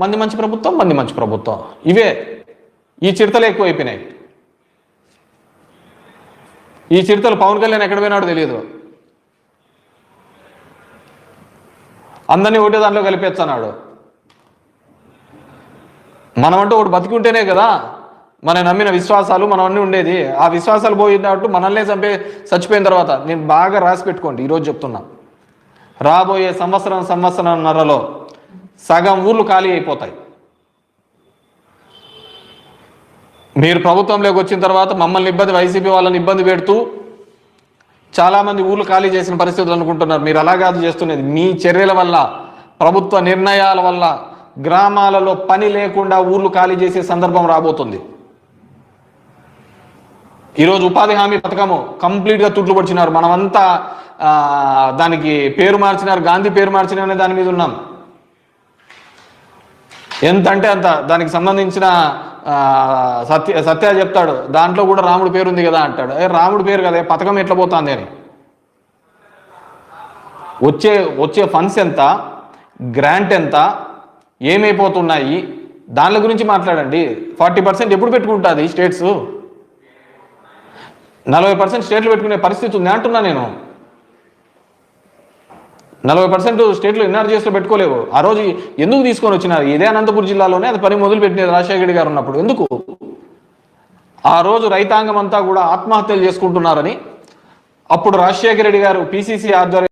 మంది మంచి ప్రభుత్వం, మంది మంచి ప్రభుత్వం, ఇవే ఈ చిడతలు ఎక్కువైపోయినాయి. ఈ చిడతలు పవన్ కళ్యాణ్ ఎక్కడ పోయినాడో తెలియదు, అందరినీ ఒకటే దాంట్లో కలిపేస్తున్నాడు. మనమంటూ ఒకటి బతికుంటేనే కదా మనం నమ్మిన విశ్వాసాలు మనం అన్నీ ఉండేది. ఆ విశ్వాసాలు పోయినట్టు మనల్నే చచ్చిపోయిన తర్వాత నేను బాగా రాసి పెట్టుకోండి, ఈరోజు చెప్తున్నా, రాబోయే సంవత్సరంన్నరలో సగం ఊర్లు ఖాళీ అయిపోతాయి. మీరు ప్రభుత్వంలోకి వచ్చిన తర్వాత మమ్మల్ని ఇబ్బంది, వైసీపీ వాళ్ళని ఇబ్బంది పెడుతూ చాలామంది ఊర్లు ఖాళీ చేసిన పరిస్థితులు అనుకుంటున్నారు. మీరు అలా కాదు చేస్తున్నది. మీ చర్యల వల్ల, ప్రభుత్వ నిర్ణయాల వల్ల గ్రామాలలో పని లేకుండా ఊర్లు ఖాళీ చేసే సందర్భం రాబోతుంది. ఈరోజు ఉపాధి హామీ పథకము కంప్లీట్గా తుట్లు పొడిచినారు. మనమంతా దానికి పేరు మార్చినారు, గాంధీ పేరు మార్చినారనే దాని మీద ఉన్నాం. ఎంత అంటే అంత దానికి సంబంధించిన సత్య చెప్తాడు, దాంట్లో కూడా రాముడి పేరు ఉంది కదా అంటాడు. రాముడి పేరు కదా, పథకం ఎట్లా పోతుంది అని. వచ్చే ఫండ్స్ ఎంత, గ్రాంట్ ఎంత, ఏమైపోతున్నాయి, దాని గురించి మాట్లాడండి. 40% ఎప్పుడు పెట్టుకుంటుంది స్టేట్స్? 40% స్టేట్లు పెట్టుకునే పరిస్థితి ఉంది అంటున్నా నేను. 40% స్టేట్లు ఎన్ఆర్జీఎస్లో పెట్టుకోలేవు. ఆ రోజు ఎందుకు తీసుకొని వచ్చినారు? ఇదే అనంతపురం జిల్లాలోనే అది పని మొదలు పెట్టినది రాజశేఖర రెడ్డి గారు ఉన్నప్పుడు. ఎందుకు ఆ రోజు రైతాంగం అంతా కూడా ఆత్మహత్యలు చేసుకుంటున్నారని అప్పుడు రాజశేఖర రెడ్డి గారు పిసిసి ఆధ్వర్యంలో